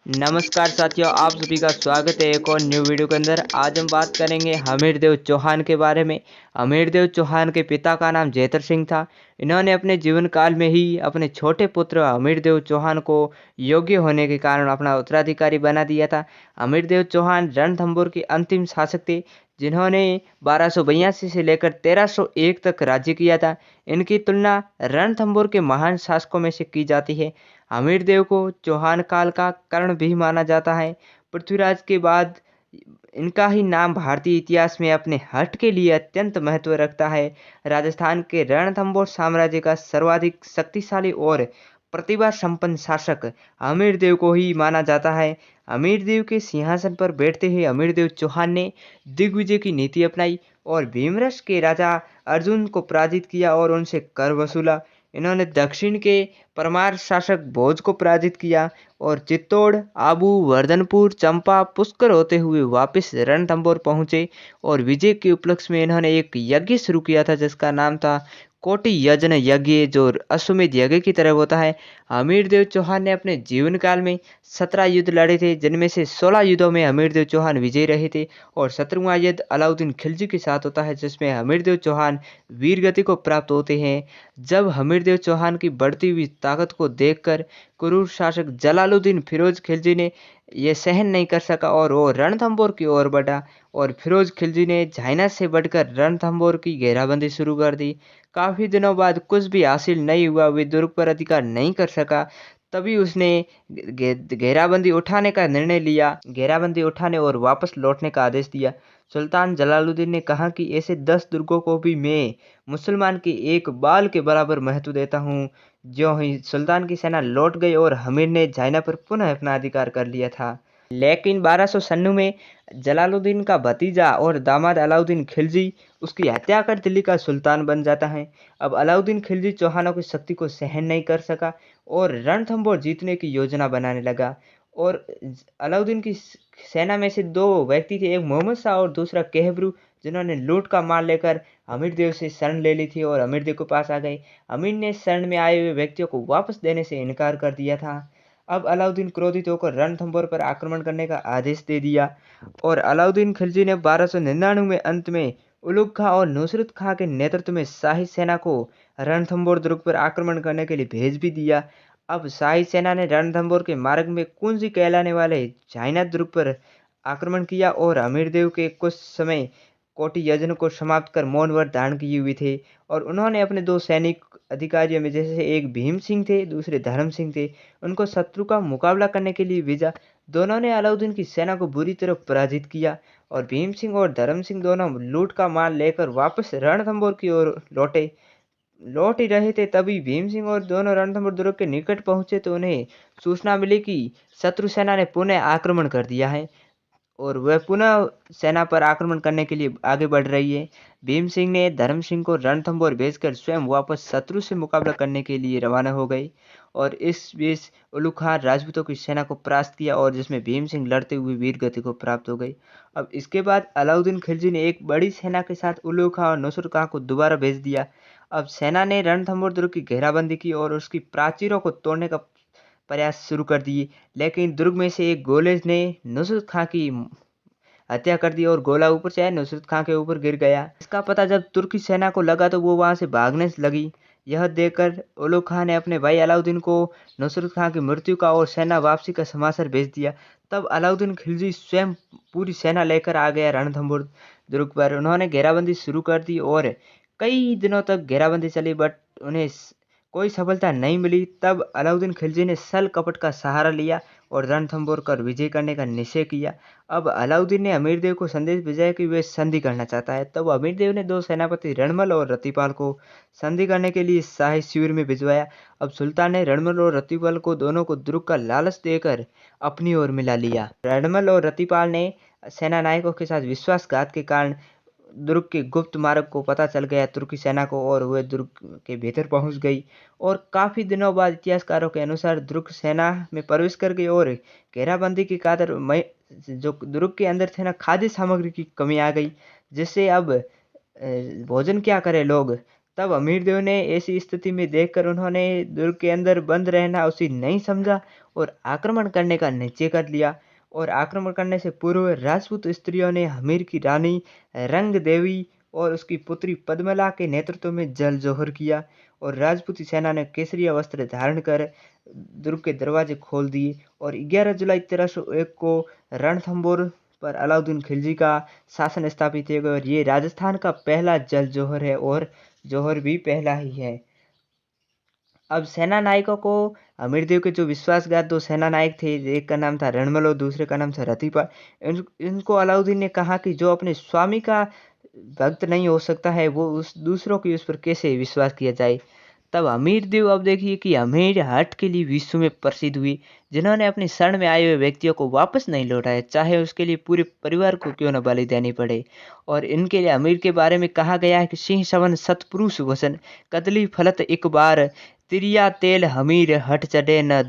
नमस्कार साथियों, आप सभी का स्वागत है एक और न्यू वीडियो के अंदर। आज हम बात करेंगे हमीरदेव चौहान के बारे में। हमीरदेव चौहान के पिता का नाम जयतर सिंह था। इन्होंने अपने जीवन काल में ही अपने छोटे पुत्र हमीरदेव चौहान को योग्य होने के कारण अपना उत्तराधिकारी बना दिया था। हमीरदेव चौहान रणथंभौर के अंतिम शासक थे, जिन्होंने 1282 से लेकर 1301 तक राज्य किया था। इनकी तुलना रणथंभौर के महान शासकों में से की जाती है। हमीरदेव को चौहान काल का कर्ण भी माना जाता है। पृथ्वीराज के बाद इनका ही नाम भारतीय इतिहास में अपने हट के लिए अत्यंत महत्व रखता है। राजस्थान के रणथंभौर साम्राज्य का सर्वाधिक शक्तिशाली और प्रतिभा संपन्न शासक हमीरदेव को ही माना जाता है। हमीरदेव के सिंहासन पर बैठते ही हमीरदेव चौहान ने दिग्विजय की नीति अपनाई और भीमरस के राजा अर्जुन को पराजित किया और उनसे कर वसूला। इन्होंने दक्षिण के परमार शासक भोज को पराजित किया और चित्तौड़, आबू, वर्धनपुर, चंपा, पुष्कर होते हुए वापस रणथंभौर पहुंचे। और विजय के उपलक्ष्य में इन्होंने एक यज्ञ शुरू किया था जिसका नाम था कोटि यज्ञ यज्ञ, जो अश्वमेध यज्ञ की तरह होता है। हमीरदेव चौहान ने अपने जीवन काल में 17 युद्ध लड़े थे, जिनमें से 16 युद्धों में हमीरदेव चौहान विजयी रहे थे। और 17वां युद्ध अलाउद्दीन खिलजी के साथ होता है, जिसमें हमीरदेव चौहान वीर गति को प्राप्त होते हैं। जब हमीरदेव चौहान की बढ़ती हुई ताकत को देखकर क्रूर शासक जलालुद्दीन फिरोज खिलजी ने यह सहन नहीं कर सका और वो रणथंभौर की ओर बढ़ा। और फिरोज खिलजी ने झाइना से बढ़कर रणथंभौर की घेराबंदी शुरू कर दी। काफी दिनों बाद कुछ भी हासिल नहीं हुआ, वे दुर्ग पर अधिकार नहीं कर सका। तभी उसने घेराबंदी उठाने का निर्णय लिया, घेराबंदी उठाने और वापस लौटने का आदेश दिया। सुल्तान जलालुद्दीन ने कहा कि ऐसे 10 दुर्गों को भी मैं मुसलमान के एक बाल के बराबर महत्व देता हूँ। ज्यों ही सुल्तान की सेना लौट गई और हमीर ने झाइना पर पुनः अपना अधिकार कर लिया था। लेकिन 1296 में जलालुद्दीन का भतीजा और दामाद अलाउद्दीन खिलजी उसकी हत्या कर दिल्ली का सुल्तान बन जाता है। अब अलाउद्दीन खिलजी चौहानों की शक्ति को सहन नहीं कर सका और रणथंभौर जीतने की योजना बनाने लगा। और अलाउद्दीन की सेना में से दो व्यक्ति थे, एक मोहम्मद शाह और दूसरा केहबरू, जिन्होंने लूट का माल लेकर हमीरदेव से शरण ले ली थी और हमीरदेव के पास आ गए। हमीर ने शरण में आए हुए व्यक्तियों को वापस देने से इनकार कर दिया था। अब अलाउद्दीन क्रोधित होकर रणथंभौर पर आक्रमण करने का आदेश दे दिया और अलाउद्दीन खिलजी ने 1299 में अंत में उलुग खां और नुसरत खां के नेतृत्व में शाही सेना को रणथंभौर दुर्ग पर आक्रमण करने के लिए भेज भी दिया। अब शाही सेना ने रणथंभौर के मार्ग में कुंजी कहलाने वाले झाइना दुर्ग पर आक्रमण किया और हमीरदेव के कुछ समय कोटि यज्ञ को समाप्त कर मौन व्रत धारण किए हुए थे। और उन्होंने अपने दो सैनिक अधिकारियों में, जैसे एक भीम सिंह थे, दूसरे धर्म सिंह थे, उनको शत्रु का मुकाबला करने के लिए भेजा। दोनों ने अलाउद्दीन की सेना को बुरी तरह पराजित किया और भीम सिंह और धर्म सिंह दोनों लूट का माल लेकर वापस रणथंभौर की ओर लौटे। लौट ही रहे थे, तभी भीम सिंह और दोनों रणथंभौर दुर्ग के निकट पहुंचे तो उन्हें सूचना मिली कि शत्रु सेना ने पुनः आक्रमण कर दिया है और वह पुनः सेना पर आक्रमण करने के लिए आगे बढ़ रही है। भीम सिंह ने धर्म सिंह को रणथंभौर भेजकर स्वयं वापस शत्रु से मुकाबला करने के लिए रवाना हो गए। और इस बीच उलुग खां राजपूतों की सेना को परास्त किया और जिसमें भीम सिंह लड़ते हुए वीर गति को प्राप्त हो गई। अब इसके बाद अलाउद्दीन खिलजी ने एक बड़ी सेना के साथ उलुग खां और नुसरत खां को दोबारा भेज दिया। अब सेना ने रणथंभौर दुर्ग की घेराबंदी की और उसकी प्राचीरों को तोड़ने का प्रयास शुरू कर दिए, लेकिन दुर्ग में से एक गोले ने नुसरत खां की हत्या कर दी और गोला ऊपर से आया नुसरत खां के ऊपर गिर गया। इसका पता जब तुर्की सेना को लगा तो वो वहां से भागने लगी। यह देखकर उलुग खां ने अपने भाई अलाउद्दीन को नुसरत खां की मृत्यु का और सेना वापसी का समाचार भेज दिया। तब अलाउद्दीन खिलजी स्वयं पूरी सेना लेकर आ गया रणथंभौर दुर्ग पर। उन्होंने घेराबंदी शुरू कर दी और कई दिनों तक घेराबंदी चली, बट उन्हें कोई सफलता नहीं मिली। तब अलाउद्दीन खिलजी ने छल कपट का सहारा लिया और रणथंभौर पर विजय करने का निश्चय किया। अब अलाउद्दीन ने अमीरदेव को संदेश भेजा कि वे संधि करना चाहता है। तब अमीरदेव ने दो सेनापति रणमल और रतिपाल को संधि करने के लिए शाही शिविर में भिजवाया। अब सुल्तान ने रणमल और रतिपाल को दोनों को दुर्ग का लालच देकर अपनी ओर मिला लिया। रणमल और रतिपाल ने सेना नायकों के साथ विश्वासघात के कारण दुर्ग के गुप्त मार्ग को पता चल गया तुर्की सेना को और वह दुर्ग के भीतर पहुंच गई। और काफी दिनों बाद इतिहासकारों के अनुसार दुर्ग सेना में प्रवेश कर गई और घेराबंदी के कारण जो दुर्ग के अंदर थे ना, खाद्य सामग्री की कमी आ गई, जिससे अब भोजन क्या करे लोग। तब अमीरदेव ने ऐसी स्थिति में देखकर उन्होंने दुर्ग के अंदर बंद रहना उचित नहीं समझा और आक्रमण करने का निश्चय कर लिया। और आक्रमण करने से पूर्व राजपूत स्त्रियों ने हमीर की रानी रंग देवी और उसकी पुत्री पद्मला के नेतृत्व में जल जोहर किया और राजपूती सेना ने केसरिया वस्त्र धारण कर दुर्ग के दरवाजे खोल दिए। और 11 जुलाई 1301 को रणथंभौर पर अलाउद्दीन खिलजी का शासन स्थापित किया गया और ये राजस्थान का पहला जल जोहर है और जोहर भी पहला ही है। अब सेना नायकों को अमीरदेव के जो विश्वासघात दो सेना नायक थे, एक का नाम था रणमल और दूसरे का नाम था रतीपा। इनको अलाउद्दीन ने कहा कि जो अपने स्वामी का भक्त नहीं हो सकता है वो उस दूसरों की उस पर कैसे विश्वास किया जाए। तब अमीरदेव अब देखिए कि अमीर हट के लिए विश्व में प्रसिद्ध हुई, जिन्होंने अपनी शरण में आए हुए व्यक्तियों को वापस नहीं लौटाया, चाहे उसके लिए पूरे परिवार को क्यों न बलि देनी पड़े। और इनके लिए अमीर के बारे में कहा गया है कि सिंह सवन सतपुरुष वसन, कदली फलत एक बार, तिरिया तेल हमीर हट चढ़े न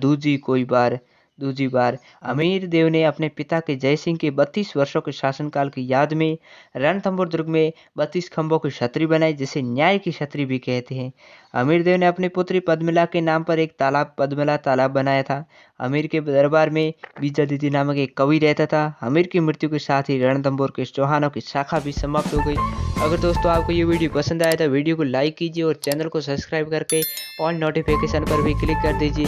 दूजी बार। अमीर देव ने अपने पिता के जय सिंह के 32 वर्षों के शासनकाल की याद में रणथंभौर दुर्ग में 32 खंभों की छतरी बनाई, जिसे न्याय की छतरी भी कहते हैं। अमीर देव ने अपनी पुत्री पद्मला के नाम पर एक तालाब पद्मला तालाब बनाया था। अमीर के दरबार में बीजादित्य नामक एक कवि रहता था। अमीर की मृत्यु के साथ ही रणथंभौर के चौहानों की शाखा भी समाप्त हो गई। अगर दोस्तों आपको ये वीडियो पसंद आया तो वीडियो को लाइक कीजिए और चैनल को सब्सक्राइब करके ऑल नोटिफिकेशन पर भी क्लिक कर दीजिए।